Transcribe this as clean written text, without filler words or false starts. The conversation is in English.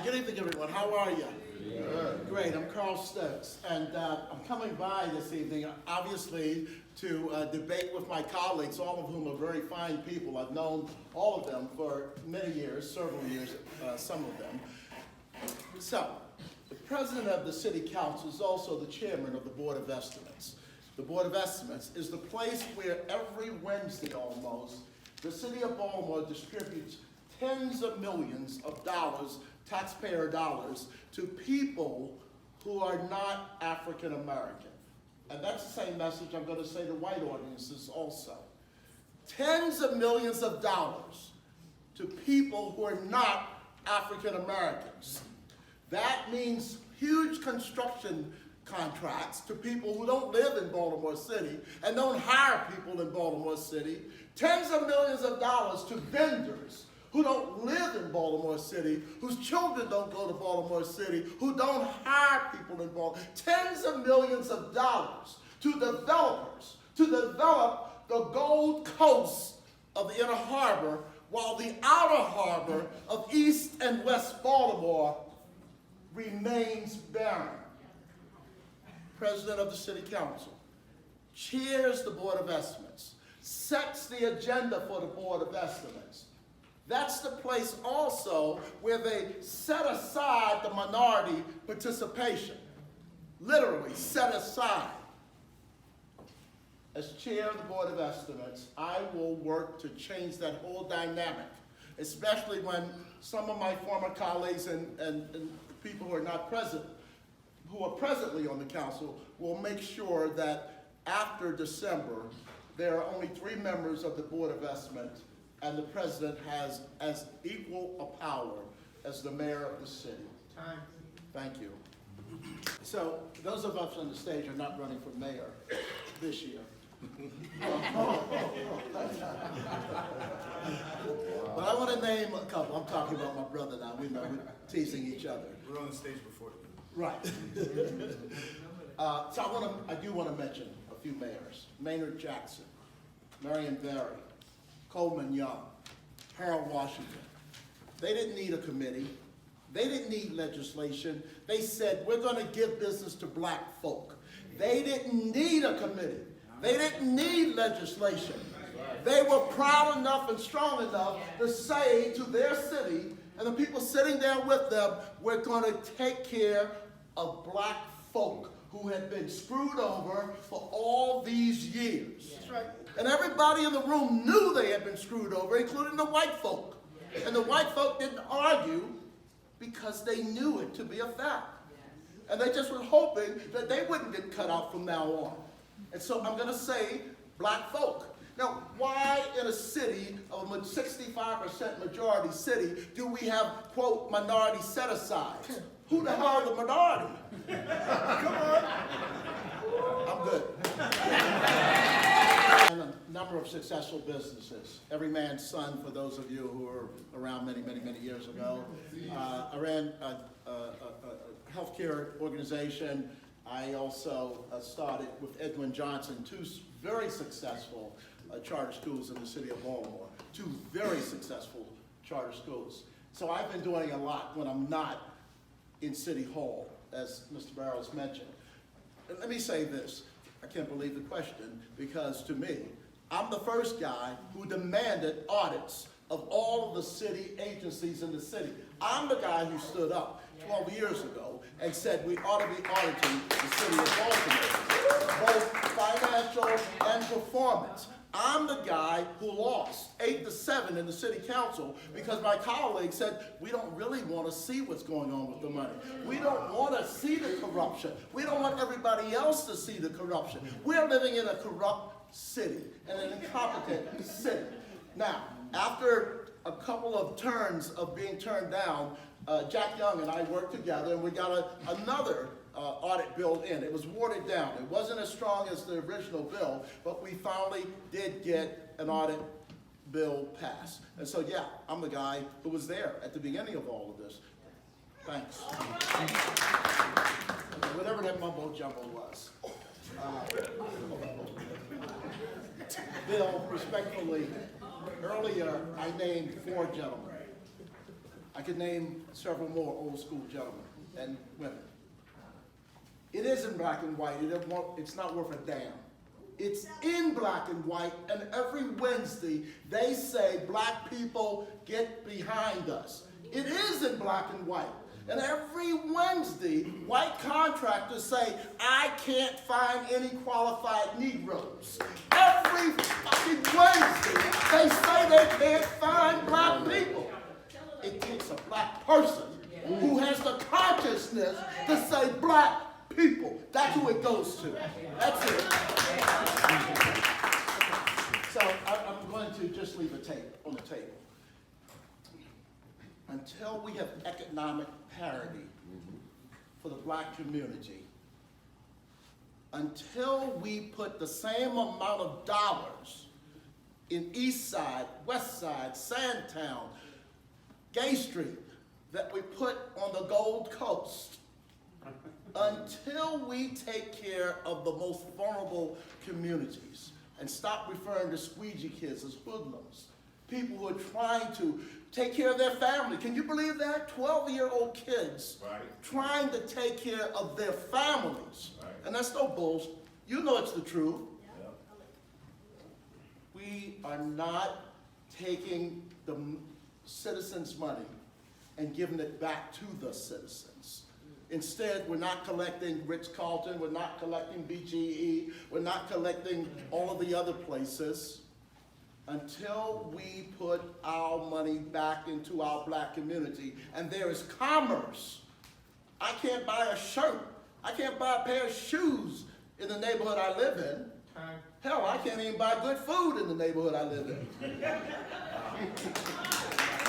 Good evening, everyone. How are you? Great. I'm Carl Stokes, and I'm coming by this evening, obviously, to debate with my colleagues, all of whom are very fine people. I've known all of them for many years, several years, some of them. So, the president of the City Council is also the chairman of the Board of Estimates. The Board of Estimates is the place where every Wednesday almost, the City of Baltimore distributes tens of millions of dollars, taxpayer dollars, to people who are not African American. And that's the same message I'm going to say to white audiences also. Tens of millions of dollars to people who are not African Americans. That means huge construction contracts to people who don't live in Baltimore City and don't hire people in Baltimore City. Tens of millions of dollars to vendors who don't live in Baltimore City, whose children don't go to Baltimore City, who don't hire people in Baltimore. Tens of millions of dollars to developers to develop the Gold Coast of the Inner Harbor, while the Outer Harbor of East and West Baltimore remains barren. President of the City Council chairs the Board of Estimates, sets the agenda for the Board of Estimates. That's the place also where they set aside the minority participation. Literally set aside. As chair of the Board of Estimates, I will work to change that whole dynamic, especially when some of my former colleagues and people who are not present, who are presently on the council, will make sure that after December, there are only 3 members of the Board of Estimates, and the president has as equal a power as the mayor of the city. Time. Thank you. So those of us on the stage are not running for mayor this year. But I want to name a couple. I'm talking about my brother now. We're teasing each other. We're on the stage before. Right. So I do want to mention a few mayors. Maynard Jackson, Marion Barry, Coleman Young, Harold Washington. They didn't need a committee. They didn't need legislation. They said, we're going to give business to black folk. They didn't need a committee. They didn't need legislation. They were proud enough and strong enough to say to their city and the people sitting there with them, we're going to take care of black folk who had been screwed over for all these years. That's right. And everybody in the room knew they had been screwed over, including the white folk. And the white folk didn't argue because they knew it to be a fact. And they just were hoping that they wouldn't get cut out from now on. And so I'm going to say black folk. Now, why in a city of a 65% majority city do we have, quote, minority set-asides? Who the hell are the minority? Come on. I'm good. And a number of successful businesses. Every man's son, for those of you who were around many, many, many years ago. I ran a healthcare organization. I also started with Edwin Johnson, 2 very successful charter schools in the city of Baltimore. 2 very successful charter schools. So I've been doing a lot when I'm not in City Hall, as Mr. Barrows mentioned. And let me say this. I can't believe the question, because to me, I'm the first guy who demanded audits of all of the city agencies in the city. I'm the guy who stood up 12 years ago and said we ought to be auditing the city of Baltimore, both financial and performance. I'm the guy who lost 8-7 in the city council because my colleagues said, we don't really want to see what's going on with the money. We don't want to see the corruption. We don't want everybody else to see the corruption. We're living in a corrupt city and an incompetent city. Now, after a couple of turns of being turned down, Jack Young and I worked together and we got another audit bill in. It was watered down. It wasn't as strong as the original bill, but we finally did get an audit bill passed. And so, yeah, I'm the guy who was there at the beginning of all of this. Thanks. Whatever that mumbo jumbo was. Bill, respectfully, earlier I named 4 gentlemen. I could name several more old school gentlemen and women. It is in black and white. It's not worth a damn. It's in black and white, and every Wednesday they say, black people, get behind us. It is in black and white. And every Wednesday, white contractors say, I can't find any qualified Negroes. Every fucking Wednesday, they say they can't find black people. It takes a black person who has the consciousness to say black people. That's who it goes to. That's it. So I'm going to just leave a tape on the table. Until we have economic parity for the black community, until we put the same amount of dollars in East Side, West Side, Sandtown, Gay Street that we put on the Gold Coast, until we take care of the most vulnerable communities and stop referring to squeegee kids as hoodlums, people who are trying to take care of their family. Can you believe that? 12-year-old kids trying to take care of their families. And that's no bullshit. You know it's the truth. We are not taking the citizens' money and giving it back to the citizens. Instead, we're not collecting Ritz-Carlton, we're not collecting BGE, we're not collecting all of the other places until we put our money back into our black community. And there is commerce. I can't buy a shirt. I can't buy a pair of shoes in the neighborhood I live in. Hell, I can't even buy good food in the neighborhood I live in.